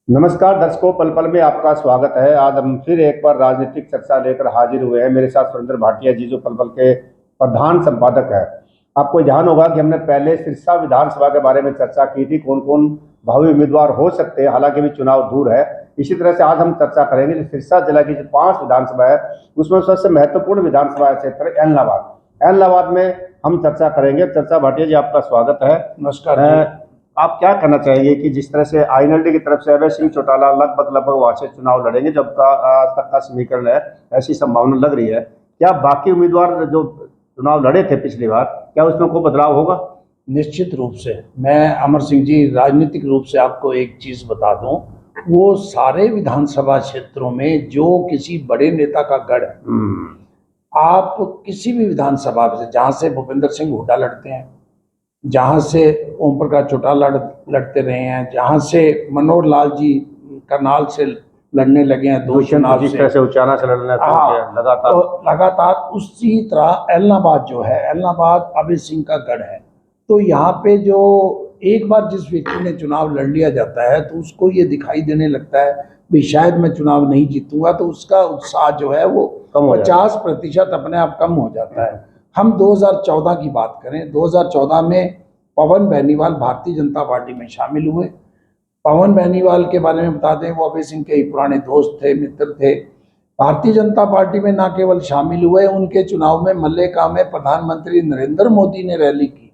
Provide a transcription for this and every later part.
नमस्कार दर्शकों, पल पल में आपका स्वागत है। आज हम फिर एक बार राजनीतिक चर्चा लेकर हाजिर हुए हैं। मेरे साथ सुरेंद्र भाटिया जी जो पल पल के प्रधान संपादक है। आपको ध्यान होगा कि हमने पहले सिरसा विधानसभा के बारे में चर्चा की थी, कौन कौन भावी उम्मीदवार हो सकते हैं, हालांकि भी चुनाव दूर है। इसी तरह से आज हम चर्चा करेंगे जो सिरसा जिला की जो 5 विधानसभा है उसमें सबसे महत्वपूर्ण विधानसभा क्षेत्र एलनाबाद। एलनाबाद में हम चर्चा करेंगे। चर्चा भाटिया जी, आपका स्वागत है। नमस्कार जी। आप क्या कहना चाहेंगे कि जिस तरह से आईएनएलडी की तरफ से अभय सिंह चौटाला लगभग वहां से चुनाव लड़ेंगे, जब का आज तक का समीकरण है, ऐसी संभावना लग रही है, क्या बाकी उम्मीदवार जो चुनाव लड़े थे पिछली बार, क्या उसमें कोई बदलाव होगा? निश्चित रूप से मैं अमर सिंह जी राजनीतिक रूप से आपको एक चीज बता दूं, वो सारे विधानसभा क्षेत्रों में जो किसी बड़े नेता का गढ़ है, आप किसी भी विधानसभा से जहां से भूपेंद्र सिंह हुड्डा लड़ते हैं, जहां से ओम प्रकाश चौटाला लड़ते रहे हैं, जहां से मनोहर लाल जी करनाल से लड़ने लगे हैं दो चुनाव जिस तरह से उचाना से लड़ना लगातार तो लगातार उसी तरह एलनाबाद जो है, एलनाबाद अभय सिंह का गढ़ है। तो यहाँ पे जो एक बार जिस व्यक्ति ने चुनाव लड़ लिया जाता है तो उसको ये दिखाई देने लगता है भी शायद मैं चुनाव नहीं जीतूंगा, तो उसका उत्साह जो है वो 50% अपने आप कम हो जाता है। हम 2014 की बात करें, 2014 में पवन बेनीवाल भारतीय जनता पार्टी में शामिल हुए। पवन बेनीवाल के बारे में बता दें, वो अभय सिंह के पुराने दोस्त थे, मित्र थे। भारतीय जनता पार्टी में ना केवल शामिल हुए, उनके चुनाव में मल्लेका में प्रधानमंत्री नरेंद्र मोदी ने रैली की,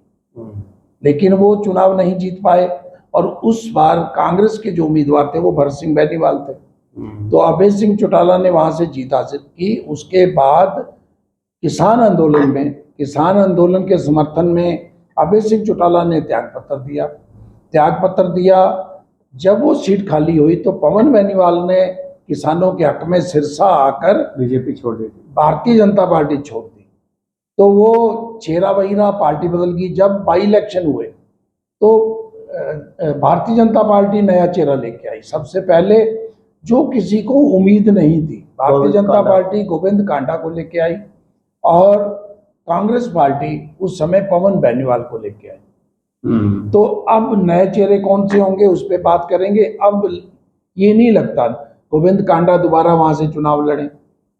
लेकिन वो चुनाव नहीं जीत पाए। और उस बार कांग्रेस के जो उम्मीदवार थे वो भरत सिंह बेनीवाल थे। तो अभय सिंह चौटाला ने वहां से जीत हासिल की। उसके बाद किसान आंदोलन के समर्थन में अभय सिंह चौटाला ने त्याग पत्र दिया। जब वो सीट खाली हुई तो पवन बेनीवाल ने किसानों के हक में सिरसा आकर बीजेपी छोड़ दी, भारतीय जनता पार्टी छोड़ दी। तो वो चेहरा बहिरा, पार्टी बदल गई। जब बाई इलेक्शन हुए तो भारतीय जनता पार्टी नया चेहरा लेके आई। सबसे पहले जो किसी को उम्मीद नहीं थी, भारतीय जनता पार्टी गोविंद कांडा को लेके आई, और कांग्रेस पार्टी उस समय पवन बेनीवाल को लेके आई। तो अब नए चेहरे कौन से होंगे उस पर बात करेंगे। अब ये नहीं लगता गोविंद कांडा दोबारा वहां से चुनाव लड़े,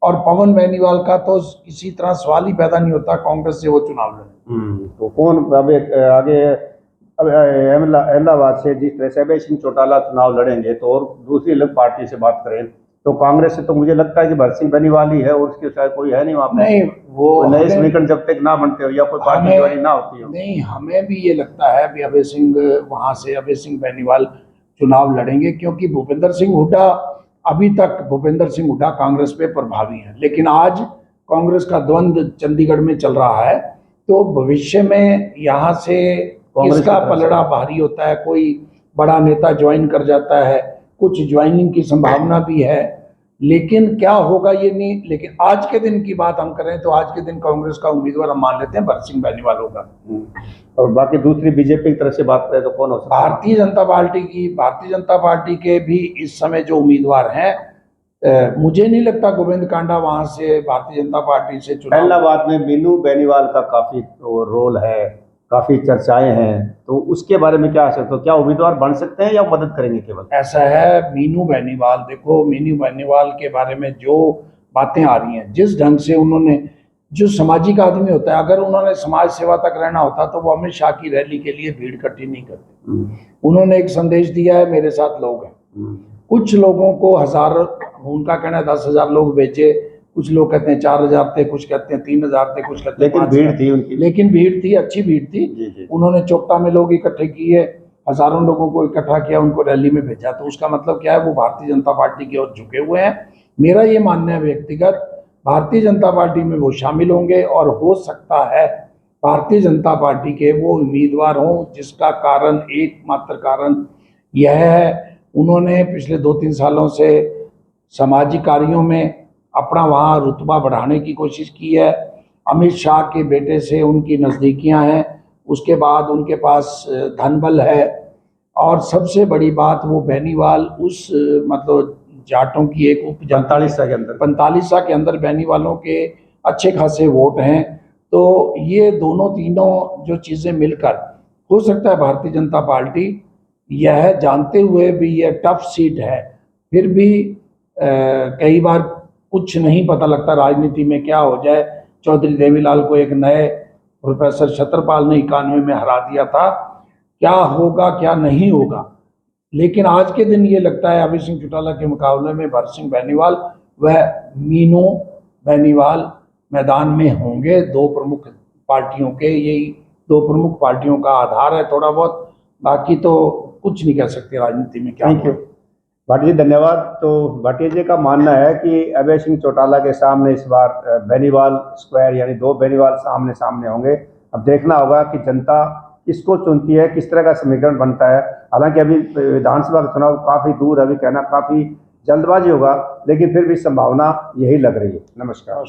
और पवन बेनीवाल का तो किसी तरह सवाल ही पैदा नहीं होता कांग्रेस से वो चुनाव लड़े। तो कौन अब आगे अहमदाबाद से जिस तरह से अभय सिंह चौटाला चुनाव लड़ेंगे, तो और दूसरी अलग पार्टी से बात करें तो कांग्रेस से तो मुझे लगता है कि भरत सिंह बेनीवाल ही है, और उसके शायद कोई है नहीं वहाँ पे। नहीं, वो नए समीकरण जब तक ना बनते हो या कोई पार्टी ज्वाइन ना होती हो। नहीं, हमें भी ये लगता है भी अभय सिंह वहां से अभय सिंह बेनीवाल चुनाव लड़ेंगे, क्योंकि भूपेंद्र सिंह हुड्डा अभी तक कांग्रेस पे प्रभावी है। लेकिन आज कांग्रेस का द्वंद्व चंडीगढ़ में चल रहा है, तो भविष्य में यहाँ से किसका पलड़ा भारी होता है, कोई बड़ा नेता ज्वाइन कर जाता है, कुछ ज्वाइनिंग की संभावना भी है, लेकिन क्या होगा ये नहीं। लेकिन आज के दिन की बात हम करें तो आज के दिन कांग्रेस का उम्मीदवार हम मान लेते हैं भरत सिंह बेनीवाल होगा। और बाकी दूसरी बीजेपी की तरफ से बात करें तो कौन हो सकता है? भारतीय जनता पार्टी के भी इस समय जो उम्मीदवार हैं, मुझे नहीं लगता गोविंद कांडा वहां से भारतीय जनता पार्टी से चुनाव। इलाहाबाद में मीनू बेनीवाल का काफी रोल है, काफी चर्चाएं हैं, तो उसके बारे में क्या सकते हो? क्या उम्मीदवार बन सकते हैं या मदद करेंगे केवल? ऐसा है, मीनू बेनीवाल, देखो मीनू बेनीवाल के बारे में जो बातें आ रही हैं, जिस ढंग से उन्होंने, जो सामाजिक आदमी होता है, अगर उन्होंने समाज सेवा तक रहना होता तो वो अमित शाह की रैली के लिए भीड़ इकट्ठी नहीं करते। उन्होंने एक संदेश दिया है, मेरे साथ लोग हैं। कुछ लोगों को हजार, उनका कहना है 10,000 लोग भेजे, कुछ लोग कहते हैं 4,000 थे, कुछ कहते हैं 3,000 थे, कुछ कहते हैं, लेकिन भीड़ थी उनकी, लेकिन भीड़ थी, अच्छी भीड़ थी। उन्होंने चोपटा में लोग इकट्ठे किए, हजारों लोगों को इकट्ठा किया, उनको रैली में भेजा। तो उसका मतलब क्या है, वो भारतीय जनता पार्टी की ओर झुके हुए हैं। मेरा ये मानना है व्यक्तिगत, भारतीय जनता पार्टी में वो शामिल होंगे, और हो सकता है भारतीय जनता पार्टी के वो उम्मीदवार हों जिसका कारण, एकमात्र कारण यह है, उन्होंने पिछले 2-3 सालों से सामाजिक कार्यों में अपना वहाँ रुतबा बढ़ाने की कोशिश की है। अमित शाह के बेटे से उनकी नज़दीकियाँ हैं, उसके बाद उनके पास धन बल है, और सबसे बड़ी बात, वो बेनीवाल उस मतलब जाटों की एक उप 45 के अंदर बेनीवालों के अच्छे खासे वोट हैं। तो ये दोनों तीनों जो चीज़ें मिलकर, हो सकता है भारतीय जनता पार्टी यह जानते हुए भी यह टफ सीट है, फिर भी कई बार कुछ नहीं पता लगता राजनीति में क्या हो जाए। चौधरी देवीलाल को एक नए प्रोफेसर छत्रपाल ने 91 में हरा दिया था, क्या होगा क्या नहीं होगा। लेकिन आज के दिन ये लगता है अभय सिंह चौटाला के मुकाबले में भरत सिंह बेनीवाल व मीनू बेनीवाल मैदान में होंगे। दो प्रमुख पार्टियों के, यही दो प्रमुख पार्टियों का आधार है थोड़ा बहुत, बाकी तो कुछ नहीं कह सकते राजनीति में क्या थैंक यू होगा। भाटिया जी, धन्यवाद। तो भाटिया जी का मानना है कि अभय सिंह चौटाला के सामने इस बार बेनीवाल स्क्वायर यानी दो बेनीवाल सामने सामने होंगे। अब देखना होगा कि जनता किसको चुनती है, किस तरह का समीकरण बनता है। हालांकि अभी विधानसभा का चुनाव काफ़ी दूर है, अभी कहना काफ़ी जल्दबाजी होगा, लेकिन फिर भी संभावना यही लग रही है। नमस्कार।